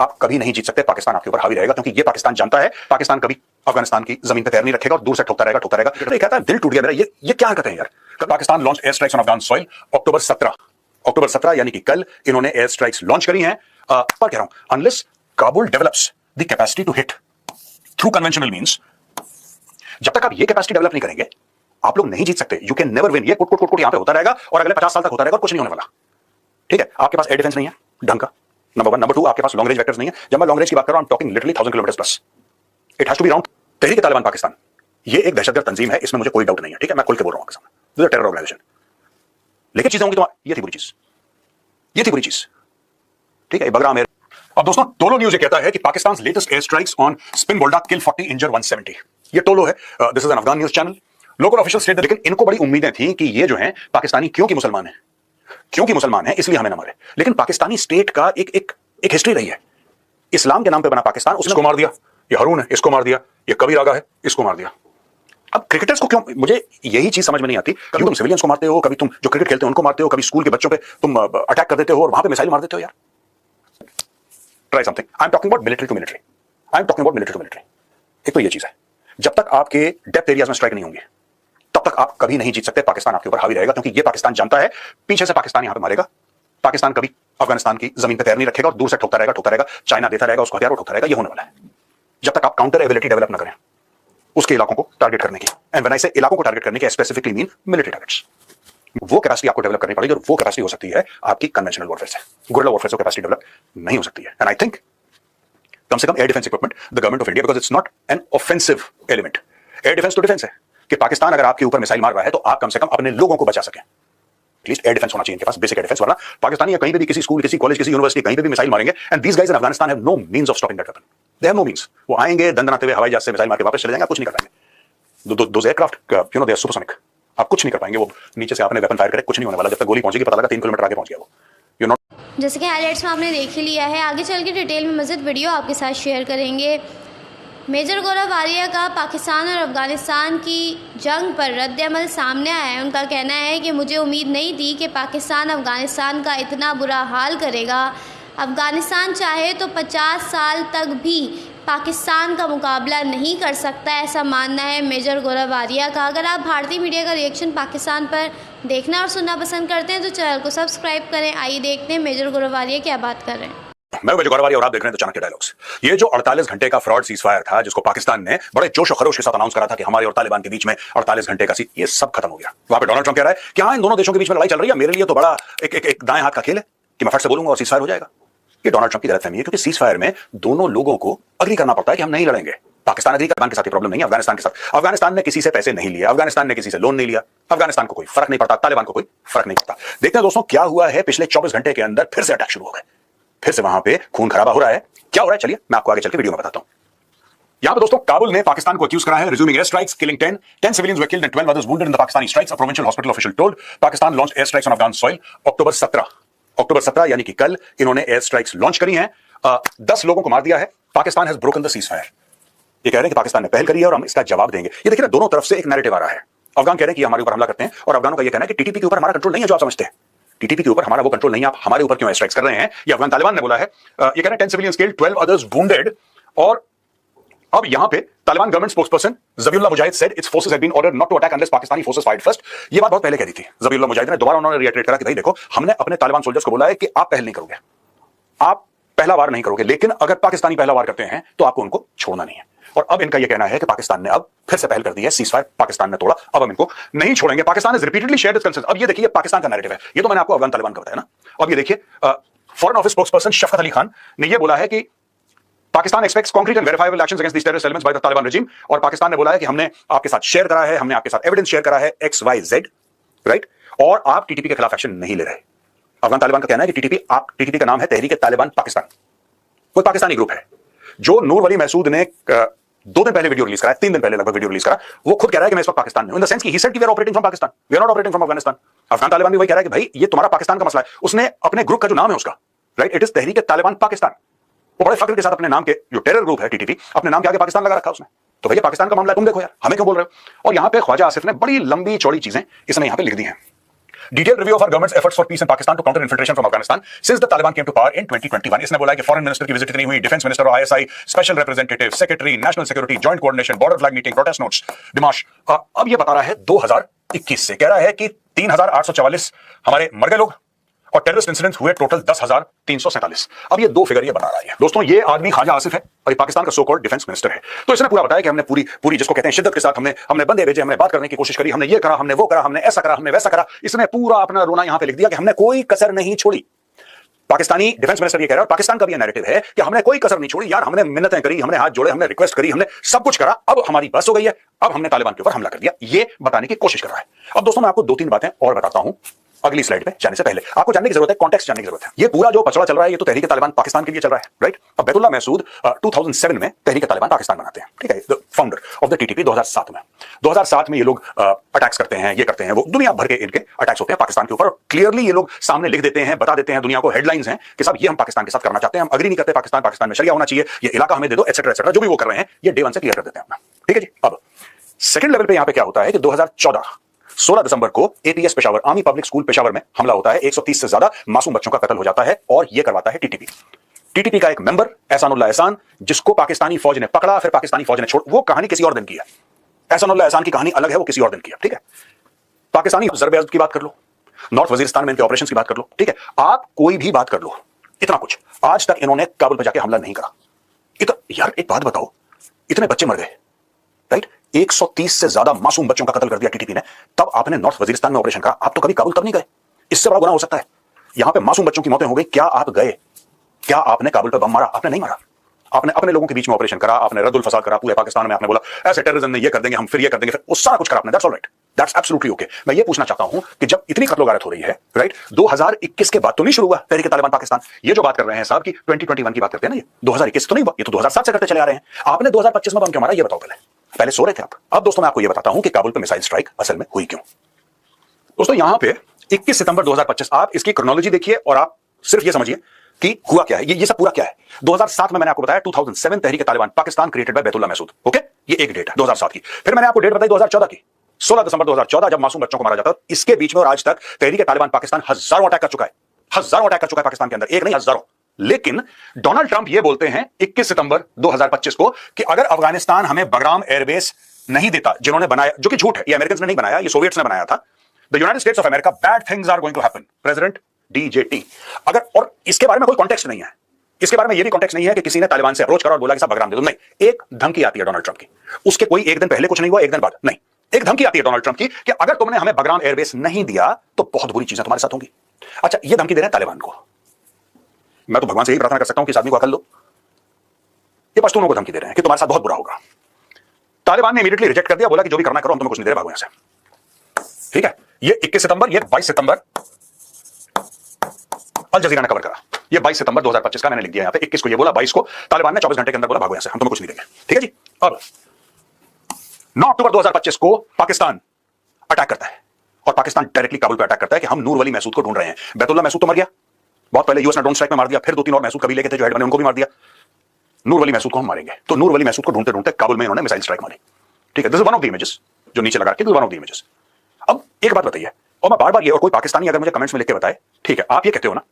आप कभी नहीं जीत सकते। पाकिस्तान आपके ऊपर हावी रहेगा, क्योंकि ये पाकिस्तान जानता है पाकिस्तान कभी अफगानिस्तान की जमीन पर पैर नहीं रखेगा और दूर से ठोकता रहेगा ठोकता रहेगा। तो ये कहता है दिल टूट गया मेरा, ये क्या हरकत है यार। Pakistan launch air strikes on Afghan soil October 17 यानी कि कल इन्होंने एयर स्ट्राइक्स लॉन्च करी हैं। पर कह रहा हूं, unless Kabul develops the capacity to hit through conventional means, जब तक आप ये कैपेसिटी डेवलप नहीं करेंगे आप लोग नहीं जीत सकते। You can never win. ये कुट कुट कुट यहां पे होता रहेगा और अगले 50 साल तक होता रहेगा और कुछ नहीं होने वाला। ठीक है, आपके पास एयर डिफेंस नहीं है ढंग का, नंबर 1। नंबर 2, आपके पास लॉन्ग रेंज वेक्टर्स नहीं है। जब मैं लॉन्ग रेंज की बात कर रहा हूं, I am talking literally 1000 kilometre plus. It has to be round. Tehrik Taliban Pakistan ये एक दहशतगर्द तंजीम है, इसमें मुझे कोई डाउट नहीं है। ठीक है, मैं खुल के बोल रहा हूं आपके सामने, this is a terror organisation. लेकिन चीजें होंगी तो ये थी बुरी चीज, ये थी बुरी चीज। ठीक है, बगरा मेर। अब दोस्तों, टोलो न्यूज़ ये कहता है कि Pakistan latest air strikes on Spin Boldak kill 40 injure 170। ये टोलो है, this is an Afghan news channel, local official state. लेकिन इनको बड़ी उम्मीदें थी कि ये जो है पाकिस्तानी क्योंकि मुसलमान है इसलिए हमें न मारे। लेकिन पाकिस्तानी स्टेट का एक हिस्ट्री रही है। इस्लाम के नाम पे बना पाकिस्तान, उसको मार दिया। ये हरून है, इसको मार दिया। ये कबीर आगा है, इसको मार दिया। अब क्रिकेटर्स को क्यों, मुझे यही चीज समझ में नहीं आती। कभी तुम सिविलियंस को मारते हो, कभी तुम जो क्रिकेट खेलते हो उनको मारते हो, कभी स्कूल के बच्चों पे तुम अटैक कर देते हो और वहां पे मिसाइल मार देते हो। यार try something. I am talking about military to military. एक तो ये चीज है, जब तक आपके डेप्थ एरियाज में स्ट्राइक नहीं होंगे तब तक आप कभी नहीं जीत सकते। पाकिस्तान आपके ऊपर हावी रहेगा, क्योंकि ये पाकिस्तान जानता है पीछे से पाकिस्तान यहां पे मारेगा। पाकिस्तान कभी अफगानिस्तान की जमीन पर पैर नहीं रखेगा और दूर से ठोकता रहेगा। चाइना देता रहेगा उसको हथियार, उठाता रहेगा। ये होने वाला है जब तक आप काउंटर एबिलिटी डेवलप ना करें उसके इलाकों को टारगेट करने की। एंड व्हेन आई से इलाकों को टारगेट करने की, स्पेसिफिकली मीन मिलिट्री टारगेट्स। वो कैपेसिटी आपको डेवलप करनी पड़ेगी और वो कैपेसिटी हो सकती है आपकी कन्वेंशनल वॉरफेयर से। गुरिल्ला वॉरफेयर से कैपेसिटी डेवलप नहीं हो सकती है। एंड आई थिंक कम से कम air defence equipment the government of India, because it's not an offensive element. Air defence तो डिफेंस है कि पाकिस्तान अगर आपके ऊपर मिसाइल मार रहा है तो आप कम से कम अपने लोगों को बचा सकें। एटलीस्ट एयर डिफेंस होना चाहिए इनके पास, बेसिक एयर डिफेंस। वरना पाकिस्तानी या कहीं पे भी किसी स्कूल, किसी कॉलेज, किसी यूनिवर्सिटी, कहीं पे भी मिसाइल मारेंगे। And these guys in Afghanistan have no means of stopping that weapon. They have no means. वो आएंगे दंदनाते हुए हवाई जहाज से मिसाइल मार के वापस चले जाएंगे, कुछ नहीं कर पाएंगे। Those aircraft you know they are supersonic, आप कुछ नहीं कर पाएंगे। वो नीचे से आपने वेपन फायर करे, कुछ नहीं होने वाला। जब तक गोली पहुंचेगी पता लगा 3 किलोमीटर आगे पहुंच गया वो। यू नो, जैसे कि हाइलाइट्स में आपने देख ही लिया है। आगे चल के डिटेल में मज़ीद वीडियो आपके साथ शेयर करेंगे। मेजर गौरव आर्या का पाकिस्तान और अफ़गानिस्तान की जंग पर रद्द-ए-अमल सामने आया है। उनका कहना है कि मुझे उम्मीद नहीं थी कि पाकिस्तान अफ़गानिस्तान का इतना बुरा हाल करेगा। अफ़गानिस्तान चाहे तो 50 साल तक भी पाकिस्तान का मुकाबला नहीं कर सकता, ऐसा मानना है मेजर गौरव आर्या का। अगर आप भारतीय मीडिया का रिएक्शन पाकिस्तान पर देखना और सुनना पसंद करते हैं तो चैनल को सब्सक्राइब करें। आइए देखते हैं मेजर गौरव आर्या क्या बात कर रहे हैं। मैं मेजर गौरव आर्या और आप देख रहे हैं तो चाणक्य डायलॉग्स। ये जो 48 घंटे का फ्रॉड सीजफायर था, जिसको पाकिस्तान ने बड़े जोश और खरोश के साथ अनाउंस करा था कि हमारे और तालिबान के बीच में 48 घंटे का ये सब खत्म हो गया। वहां पे डोनाल्ड ट्रंप कह रहा है कि हाँ, इन दोनों देशों के बीच में लड़ाई चल रही है, मेरे लिए तो बड़ा एक दाएं हाथ का खेल है कि मैं फट से बोलूंगा और सीजफायर हो जाएगा। ये डोनाल्ड ट्रंप की गलतफहमी है, क्योंकि सीजफायर में दोनों लोगों को अग्री करना पड़ता है कि हम नहीं लड़ेंगे। पाकिस्तान अग्री तालिबान के साथ प्रॉब्लम नहीं है, अफगानिस्तान के साथ। अफगानिस्तान ने किसी से पैसे नहीं लिए, अफगानिस्तान ने किसी से लोन नहीं लिया। अफगानिस्तान को कोई फर्क नहीं पड़ता, तालिबान को कोई फर्क नहीं पड़ता। देखते हैं दोस्तों क्या हुआ है। पिछले 24 घंटे के अंदर फिर से अटैक शुरू हो गए, फिर से वहां पे खून खराबा हो रहा है। क्या हो रहा है चलिए मैं आपको आगे चल के वीडियो में बताता हूं। यहां पे दोस्तों काबुल ने पाकिस्तान को अक्यूज करा है resuming air strikes, killing 10 civilians were killed and 12 others wounded in the Pakistani strikes. A provincial hospital official told Pakistan launched air strikes on Afghan soil अक्टूबर 17 यानी कि कल इन्होंने एयर स्ट्राइक्स लॉन्च करी हैं। 10 लोगों को मार दिया है। Pakistan has broken the ceasefire. ये कह रहे हैं कि पाकिस्तान ने पहल करी है और हम इसका जवाब देंगे। ये देखिए ना, दोनों तरफ से एक नैरेटिव आ रहा है। अफगान कह रहे हैं कि हमारे ऊपर हमला करते हैं और अफगानों का ये कहना है कि टीटीपी के ऊपर हमारा कंट्रोल नहीं है जो आप समझते हैं। टीटीपी के ऊपर हमारा वो कंट्रोल नहीं है, आप हमारे ऊपर क्यों एयर स्ट्राइक्स कर रहे हैं। ये अफगान तालिबान ने बोला है। ये कह रहे हैं 10 civilians killed, 12 others wounded। और अब यहां पे Taliban government spokesperson Zabihullah Mujahid said its forces had been ordered not to attack unless Pakistani forces fired first। ये बात बहुत पहले कह दी थी ज़बीहुल्लाह मुजाहिद ने। दोबारा उन्होंने रिएटरेट करा कि भाई देखो, हमने अपने तालिबान सोल्जर्स को बोला है कि आप पहल नहीं करोगे, आप पहला वार नहीं करोगे, लेकिन अगर पाकिस्तानी पहला वार करते हैं तो आपको उनको छोड़ना नहीं है। और अब इनका यह कहना है कि पाकिस्तान ने अब फिर से पहल कर दी है, सीजफायर पाकिस्तान ने तोड़ा, अब हम इनको नहीं छोड़ेंगे। Pakistan is repeatedly shared it's concern. अब ये देखिए पाकिस्तान का नैरेटिव है, ये तो मैंने आपको अफगान तालिबान का बताया ना। अब ये देखिए foreign office spokesperson Shafqat Ali Khan ने यह बोला है कि Pakistan expects concrete and verifiable actions against these terrorist elements by the Taliban regime. और पाकिस्तान ने बोला है कि हमने आपके साथ शेयर करा है, हमने आपके साथ एविडेंस शेयर करा है XYZ, राइट, और आप टीटीपी के खिलाफ एक्शन नहीं ले रहे। अफगान तालिबान का कहना है कि टीटीपी का नाम है तहरीक तालिबान पाकिस्तान, कोई पाकिस्तानी ग्रुप है जो नूर वली महसूद ने 2 दिन पहले वीडियो रिलीज करा, 3 दिन पहले लगभग वीडियो रिलीज करा। वो खुद कह रहा है कि मैं इस वक्त पाकिस्तान में हूं, इन द सेंस कि ही सेड कि we are operating from Pakistan, we are not operating from Afghanistan. Afghan Taliban भी वही कह रहा है कि भाई ये तुम्हारा पाकिस्तान का मसला है। उसने अपने ग्रुप का जो नाम है उसका, राइट, इट इज तहरीक तालिबान पाकिस्तान। वो बड़े फख्र के साथ अपने नाम के जो टेरर ग्रुप है टीटीपी, अपने नाम के आगे पाकिस्तान लगा रखा उसने। तो भैया पाकिस्तान का मामला तुम देखो यार, हमें क्यों बोल रहे हो। और यहां पे ख्वाजा आसिफ ने बड़ी लंबी चौड़ी चीजें इसने यहां पे लिख दी हैं। Detailed review of our government's efforts for peace in Pakistan to counter infiltration from Afghanistan since the Taliban came to power in 2021. इसने बोला है कि फॉरेन मिनिस्टर की विजिट नहीं हुई, डिफेंस मिनिस्टर और ISI special representative, secretary, national security, joint coordination, border flag meeting, protest notes, demarche. अब ये बता रहा है 2021 से, कह रहा है कि 3844 हमारे मर गए लोग और टेररिस्ट इंसिडेंट्स हुए टोटल 10,347। अब ये दो फिगर ये बता रहा है दोस्तों। ये आदमी ख्वाजा आसिफ है और ये पाकिस्तान का सो कॉल्ड डिफेंस मिनिस्टर है। तो इसने पूरा बताया कि हमने पूरी जिसको कहते हैं शिद्दत के साथ हमने बंदे भेजे, हमने बात करने की कोशिश करी, हमने ये करा, हमने वो करा, हमने ऐसा करा, हमने वैसा करा। इसने पूरा अपना रोना यहां पे लिख दिया कि हमने कोई कसर नहीं छोड़ी। पाकिस्तानी डिफेंस मिनिस्टर ये कह रहा है और पाकिस्तान का भी नैरेटिव है कि हमने कोई कसर नहीं छोड़ी यार, हमने मिन्नतें करी, हमने हाथ जोड़े, हमने रिक्वेस्ट करी, हमने सब कुछ करा, अब हमारी बस हो गई है, अब हमने तालिबान के ऊपर हमला कर दिया। ये बताने की कोशिश कर रहा है। अब दोस्तों मैं आपको दो तीन बातें और बताता हूं अगली स्लाइड पे जाने से पहले। आपको जानने की जरूरत है, कॉन्टेक्स्ट जानने की जरूरत है। ये पूरा जो पचड़ा चल रहा है ये तो तहरीक तालिबान पाकिस्तान के लिए चल रहा है, राइट। अब बैतुल्ला महसूद 2007 में तहरीक तालिबान पाकिस्तान बनाते हैं, ठीक है, फाउंडर ऑफ द टीटीपी। 2007 में ये लोग अटैक्स करते हैं, ये करते हैं, वो दुनिया भर के इनके अटैक्स होते हैं पाकिस्तान के ऊपर। क्लियरली ये लोग सामने लिख देते हैं, बता देते हैं दुनिया को, हेडलाइंस हैं कि साहब ये हम पाकिस्तान के साथ करना चाहते हैं, हम अग्री नहीं करते पाकिस्तान में शरिया होना चाहिए, ये इलाका हमें दे दो, एटसेट्रा एटसेट्रा, जो भी वो कर रहे हैं ये डे वन से क्लियर कर देते हैं अपना, ठीक है जी। अब सेकंड लेवल पे यहां पे क्या होता है कि 2014 16 दिसंबर को APS Peshawar, army public school Peshawar में हमला होता है। 130 से ज्यादा मासूम बच्चों का कत्ल हो जाता है और यह करवाता है टीटीपी का एक मेंबर एहसानुल्लाह एहसान, जिसको पाकिस्तानी फौज ने पकड़ा, फिर पाकिस्तानी फौज ने छोड़। वो कहानी किसी और दिन की है, एहसानुल्लाह एहसान की कहानी अलग है, वो किसी और दिन की है, ठीक है। पाकिस्तानी ज़रब की बात कर लो, नॉर्थ वजीरिस्तान में इनके ऑपरेशन की बात कर लो, ठीक है, आप कोई भी बात कर लो, इतना कुछ आज तक इन्होंने काबुल पर जाके हमला नहीं करा। यार एक बात बताओ, इतने बच्चे मर गए, राइट, 130 से ज्यादा मासूम बच्चों का कत्ल कर दिया टीटीपी ने, तब आपने नॉर्थ वजीरिस्तान में ऑपरेशन करा। आप तो कभी काबुल तब नहीं गए, इससे बड़ा गुनाह हो सकता है। यहां पे मासूम बच्चों की मौतें हो गई, क्या आप गए? क्या आपने काबुल पर बम मारा? आपने नहीं मारा। आपने अपने लोगों के बीच में ऑपरेशन करा, आपने रद्दुल फसाद करा पूरे पाकिस्तान में, आपने बोला ऐसे टेररिज्म ने ये कर देंगे, हम फिर ये कर देंगे, फिर वो सारा कुछ करा आपने। That's alright, that's absolutely okay. मैं ये पूछना चाहता हूं कि जब इतनी कत्लो-गारत हो रही है, राइट, 2021 के बाद तो नहीं शुरू हुआ तहरीक तालिबान पाकिस्तान। ये जो बात कर रहे हैं साहब की 2021 की बात करते हैं ना, ये 2021 तो नहीं हुआ, ये तो 2007 से करते चले आ रहे हैं। आपने 2025 में बम क्यों मारा, ये बताओ पहले सो रहे थे आप। अब दोस्तों मैं आपको ये बताता हूं कि काबुल पे मिसाइल स्ट्राइक असल में हुई क्यों। दोस्तों यहां पे 21 सितंबर 2025, आप इसकी क्रोनोलॉजी देखिए और आप सिर्फ ये समझिए कि हुआ क्या है, ये सब पूरा क्या है। 2007 में मैंने आपको बताया 2007 Tehrik Taliban Pakistan created by Baitullah Mehsud, okay, ये एक डेट है 2007 की। फिर मैंने आपको डेट बताई 2014 की, 16 दिसंबर 2014, जब मासूम बच्चों को मारा जाता है। इसके बीच में और आज तक तहरीक तालिबान पाकिस्तान हजारों अटैक कर चुका है, हजारों अटैक कर चुका है पाकिस्तान के अंदर, एक नहीं हजारों। लेकिन डोनाल्ड ट्रंप ये बोलते हैं 21 सितंबर 2025 को कि अगर अफगानिस्तान हमें बगराम एयरबेस नहीं देता, जिन्होंने बनाया, जो कि झूठ है, ये अमेरिकन ने नहीं बनाया, ये सोवियट्स ने बनाया था, the United States of America, bad things are going to happen, President DJT. अगर, और इसके बारे में कोई कॉन्टेक्स्ट नहीं है, इसके बारे में यह भी कॉन्टेक्स्ट नहीं है कि किसी ने तालिबान से अप्रोच करा और बोला कि साहब बगराम दे दो, नहीं। एक धमकी आती है डोनाल्ड ट्रंप की, उसके कोई एक दिन पहले कुछ नहीं हुआ, एक दिन बाद नहीं, एक धमकी आती है डोनाल्ड ट्रंप की कि अगर तुमने हमें बगराम एयरबेस नहीं दिया तो बहुत बुरी चीजें तुम्हारे साथ होंगी। अच्छा, ये धमकी दे रहे हैं तालिबान को। मैं तो भगवान से यही प्रार्थना कर सकता हूं कि इस आदमी को अकल दो। ये पश्तूनों को धमकी दे रहे हैं कि तुम्हारे साथ बहुत बुरा होगा। तालिबान ने इमीडिएटली रिजेक्ट कर दिया, बोला कि जो भी करना करो, हम तुम्हें कुछ नहीं दे रहे, भागो यहां से, ठीक है। ये 21 सितंबर, ये 22 सितंबर अल जजीरा ने कवर करा। ये 22 सितंबर 2025 का मैंने लिख दिया यहां पे, 21 को ये बोला, 22 को तालिबान ने 24 घंटे के अंदर बोला भागो यहां से, हम तुम्हें कुछ नहीं देंगे, ठीक है जी। अब 9 अक्टूबर 2025 को पाकिस्तान अटैक करता है और पाकिस्तान डायरेक्टली काबुल पर अटैक करता है कि हम नूर वली महसूद को ढूंढ रहे हैं। बैतुल्ला महसूद तो मर गया, बहुत पहले यूएस ने ड्रोन स्ट्राइक में मार दिया, फिर 2-3 और महसूद कबीले के थे जो हेड बने, उनको भी मार दिया। नूर वली महसूद को हम मारेंगे, तो नूर वली महसूद को ढूंढते ढूंढते काबुल में इन्होंने मिसाइल स्ट्राइक मारी, ठीक है। This is one of the images जो नीचे लगा के, this one of the images. अब एक बात बताइए, और मैं बार बार ये, और कोई पाकिस्तानी अगर मुझे कमेंट्स में लिख के बताए, ठीक है, आप ये कहते हो ना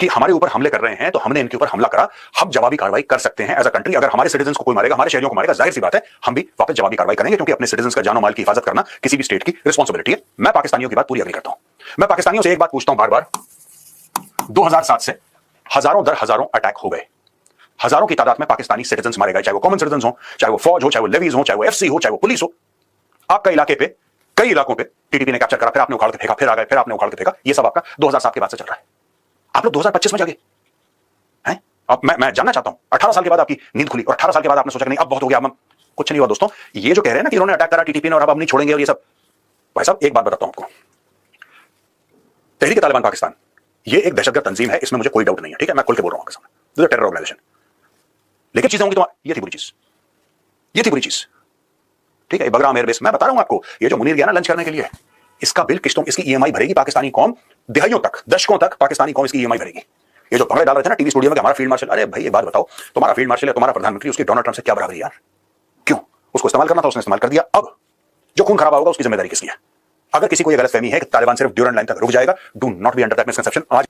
कि हमारे ऊपर हमले कर रहे हैं तो हमने इनके ऊपर हमला करा, हम जवाबी कार्रवाई कर सकते हैं एज अ कंट्री। अगर हमारे सिटीजन को कोई मारेगा, हमारे शहरियों को मारेगा, जाहिर सी बात है हम भी वापस जवाबी कार्रवाई करेंगे, क्योंकि अपने सिटीजन का जानो माल की हिफाजत करना किसी भी स्टेट की रिस्पॉन्सिबिलिटी है। मैं पाकिस्तानियों की बात पूरी अग्री करता हूं। मैं पाकिस्तानियों से एक बात पूछता हूं बार बार, 2007 से हजारों दर हजारों अटैक हो गए, हजारों की तादाद में पाकिस्तानी सिटीजन मारे गए, चाहे वो कॉमन सिटीजन हो, चाहे वो फौज हो, चाहे वो लेवीज हो, चाहे वो एफसी हो, चाहे वो पुलिस हो। आपका इलाके पे, कई इलाकों पे टीटीपी ने कैप्चर करा, फिर आपने उखाड़ के फेंका, फिर आ गए, फिर आपने उखाड़ के फेंका। ये सब आपका 2007 के बाद से चल रहा है। आप लोग 2025 में जागे हैं। अब मैं जानना चाहता हूं, 18 साल के बाद आपकी नींद खुली और 18 साल के बाद आपने सोचा कि नहीं अब बहुत हो गया, अब कुछ नहीं हुआ। दोस्तों ये जो कह रहे हैं ना कि इन्होंने अटैक करा टीटीपी ने और अब हम नहीं छोड़ेंगे और ये सब, भाई साहब एक बात बताता हूं आपको, तहरीक तालिबान पाकिस्तान ये एक दहशतगर्द तंजीम है, इसमें मुझे कोई डाउट नहीं है, ठीक है, मैं खुल के बोल रहा हूं आपके सामने, this is a terror organisation. लेकिन चीजें होंगी तो ये थी बुरी चीज, ये थी बुरी चीज, ठीक है। बगराम एयरबेस, मैं बता रहा हूं आपको, ये जो मुनीर गया ना लंच करने के लिए, इसका बिल किस्तों, इसकी ईएमआई भरेगी पाकिस्तानी कौम, दिहाइयों तक, दशकों तक पाकिस्तानी कौम इसकी ईएमआई भरेगी। ये जो भंगड़े डाल रहे थे ना टीवी स्टूडियो में, हमारा फील्ड मार्शल, अरे भाई ये बात बताओ, तुम्हारा फील्ड मार्शल है, तुम्हारा प्रधानमंत्री, उसकी डोनाल्ड ट्रंप से क्या बराबरी यार? क्यों? उसको इस्तेमाल करना था, उसने इस्तेमाल कर दिया। अब जो खून खराब होगा उसकी जिम्मेदारी किसकी है? अगर किसी को यह गलतफहमी है कि तालिबान सिर्फ ड्यूरेंट लाइन तक रुक जाएगा, do not be under that misconception. आज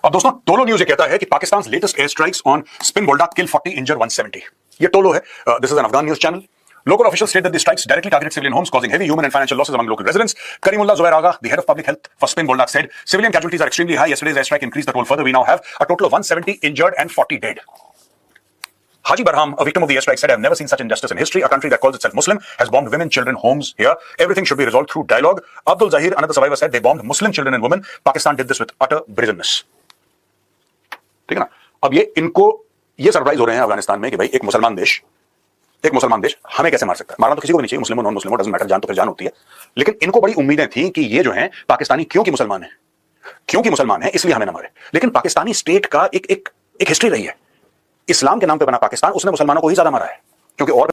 अब दोस्तों टोलो न्यूज ये कहता है कि Pakistan latest air strikes on Spin Boldak kill 40 injure 170। ये टोलो है, this is an Afghan news channel. Local officials state that the strikes directly targeted civilian homes, causing heavy human and financial losses among local residents. Karimullah Zubair Agha, the head of public health for Spin Boldak, said civilian casualties are extremely high. Yesterday's airstrike increased the toll further. We now have a total of 170 injured and 40 dead. Haji Barham, a victim of the airstrike, said, "I have never seen such injustice in history. A country that calls itself Muslim has bombed women, children, homes here. Everything should be resolved through dialogue." Abdul Zahir, another survivor, said they bombed Muslim children and women. Pakistan did this with utter brazenness. ठीक है ना? अब इनको ये surprise हो रहे हैं अफगानिस्तान में कि भाई एक मुसलमान देश हमें कैसे मार सकता है। मारना तो किसी को भी नहीं चाहिए, मुस्लिम हो नॉन मुस्लिम हो, डजंट मैटर, जान तो फिर जान होती है। लेकिन इनको बड़ी उम्मीदें थी कि ये जो है पाकिस्तानी क्योंकि मुसलमान है इसलिए हमें ना मारे। लेकिन पाकिस्तानी स्टेट का एक हिस्ट्री रही है। इस्लाम के नाम पे बना पाकिस्तान, उसने मुसलमानों को ही ज्यादा मारा है। क्योंकि और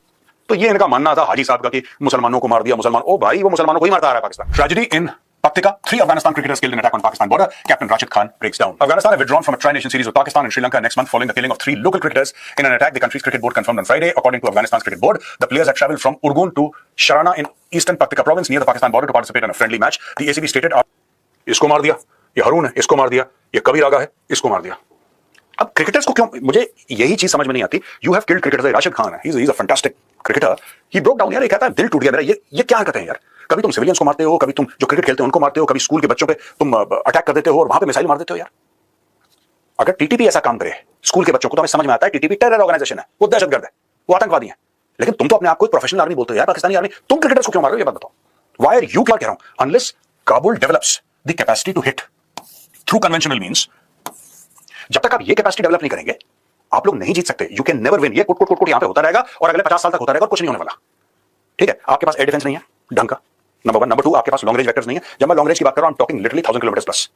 तो ये इनका मानना था हाजी साहब का कि मुसलमानों को मार दिया, मुसलमान, ओ भाई वो मुसलमानों को ही मारता आ रहा है Pakistan. Tragedy in Paktika, 3 Afghanistan cricketers killed in attack on Pakistan border. Captain Rashid Khan breaks down. Afghanistan have withdrawn from a tri-nation series with Pakistan and Sri Lanka next month following the killing of 3 local cricketers in an attack the country's cricket board confirmed on Friday. According to Afghanistan's cricket board, the players had travelled from Urgun to Sharana in eastern Paktika province near the Pakistan border to participate in a friendly match. The ACB stated, इसको मार दिया, ये हरून है, इसको मार दिया, ये कबीर आगा है, इसको मार दिया। अब क्रिकेटर्स को क्यों, मुझे यही चीज समझ में नहीं आती। You have killed cricketers, Rashid Khan है, he is a fantastic cricketer, he broke down यार, ये कहता है दिल टूट गया मेरा। ये क्या करते हैं यार? कभी तुम सिविलियंस को मारते हो, कभी तुम जो क्रिकेट खेलते हो उनको मारते हो, कभी स्कूल के बच्चों पे तुम अटैक कर देते हो और वहां पे मिसाइल मार देते हो यार। अगर टीटीपी ऐसा काम करे स्कूल के बच्चों को तो हमें समझ में आता है टीटीपी टेरर ऑर्गेनाइजेशन है, वो दहशतगर्द है, वो आतंकवादी है। लेकिन तुम तो अपने आप को प्रोफेशनल आर्मी बोलते हो यार, पाकिस्तानी आर्मी, तुम क्रिकेटर्स को क्यों मार रहे हो? ये बात बताओ। व्हाई आर यू, क्या कह रहा हूं, unless Kabul develops the capacity to hit through conventional means, जब तक आप ये कैपेसिटी डेवलप नहीं करेंगे आप लोग नहीं जीत सकते। You can never win. ये कुट यहां पे होता रहेगा और अगले 50 साल तक होता रहेगा और कुछ नहीं होने वाला। ठीक है, आपके पास एयर डिफेंस नहीं है ढंग का, नंबर 1। नंबर 2, आपके पास लॉन्ग रेंज वेक्टर्स नहीं है। जब मैं लॉन्ग रेंज की बात कर रहा हूं, I am talking literally 1000 kilometre plus.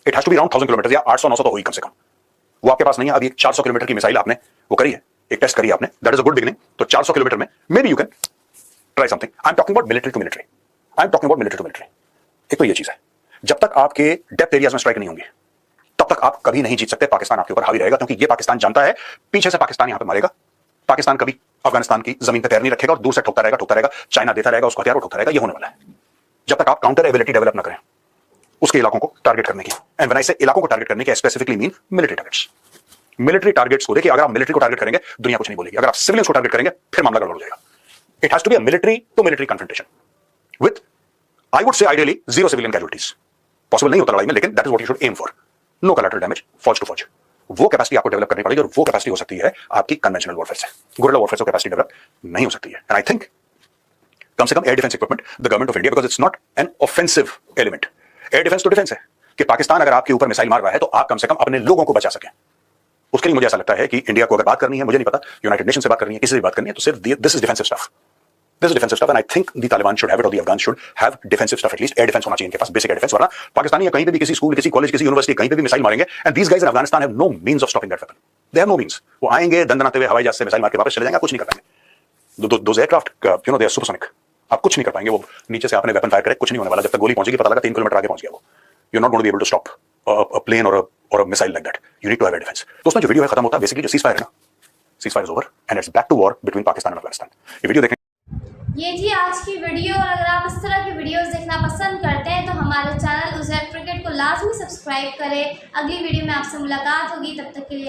It has to be around 1000 kilometre या 800-900 तो होगी कम से कम। वो आपके पास नहीं है। अभी 400 किलोमीटर की मिसाइल आपने वो करी है, एक टेस्ट करी है आपने, that is a good beginning. तो 400 किलोमीटर में maybe you can try something. I am talking about military to military, I am talking about military to military. एक तो ये चीज है, जब तक आपके डेप्थ एरियाज में स्ट्राइक नहीं होंगी तब तक आप कभी नहीं जीत सकते। पाकिस्तान आपके ऊपर हावी रहेगा क्योंकि ये पाकिस्तान जानता है पीछे से पाकिस्तान यहां पे मारेगा। पाकिस्तान कभी अफगानिस्तान की जमीन पर पैर नहीं रखेगा और दूर से ठोकता रहेगा। चाइना देता रहेगा उसको हथियार, ठोकता रहेगा। ये होने वाला है जब तक आप काउंटर एबिलिटी डेवलप ना करें उसके इलाकों को टारगेट करने की। एंड व्हेन आई से इलाकों को टारगेट करने की, specifically mean military targets. Military targets को देखिए, अगर आप मिलिट्री को टारगेट करेंगे दुनिया कुछ नहीं बोलेगी। अगर आप सिविलियंस को टारगेट करेंगे फिर मामला गड़बड़ हो जाएगा। It has to be a military to military confrontation with, I would say ideally, 0 civilian casualties. Possible नहीं होता लड़ाई में, लेकिन that is what you should aim for. No collateral damage, फॉज टू फॉज। वो कैपेसिटी आपको डेवलप करनी पड़ेगी और वो कैपेसिटी हो सकती है आपकी कन्वेंशनल वॉरफेयर से। गुरिल्ला वॉरफेयर से कैपेसिटी डेवलप नहीं हो सकती है। एंड आई थिंक कम से कम air defence equipment the government of India, because it's not an offensive element. Air defence तो डिफेंस है कि पाकिस्तान अगर आपके ऊपर मिसाइल मार रहा है तो आप कम से कम अपने लोगों को बचा सकें। उसके लिए मुझे ऐसा लगता है कि इंडिया को अगर बात करनी है, मुझे नहीं पता, यूनाइटेड नेशन से बात करनी है, किसी से बात करनी है, तो सिर्फ this is defensive stuff. This is defensive stuff, and I think the Taliban should have it, or the Afghans should have defensive stuff at least. Air defense होना चाहिए इनके पास, basic air defense। वरना पाकिस्तानी या कहीं पे भी किसी स्कूल, किसी कॉलेज, किसी यूनिवर्सिटी, कहीं पे भी मिसाइल मारेंगे, and these guys in Afghanistan have no means of stopping that weapon. They have no means। वो आएंगे दंदनाते हुए हवाई जहाज से मिसाइल मार के वापस चले जाएंगे, कुछ नहीं कर पाएंगे। Those aircraft, you know, they are supersonic। आप कुछ नहीं कर पाएंगे। वो नीचे से आपने वेपन फायर करे, कुछ नहीं होने वाला। जब तक गोली पहुंचेगी पता लगा 3 किलोमीटर आगे पहुंच गया वो। You're not going to be able to stop a plane or a missile like that। You need to have air defense। दोस्तों जो वीडियो है खत्म होता है बेसिकली, जो सीज़फायर है ना, ceasefire is over and it's back to war between Pakistan and Afghanistan. ये वीडियो देखने ये थी आज की वीडियो। और अगर आप इस तरह की वीडियोस देखना पसंद करते हैं तो हमारे चैनल उज़ैर क्रिकेट को लाजमी सब्सक्राइब करें। अगली वीडियो में आपसे मुलाकात होगी, तब तक के लिए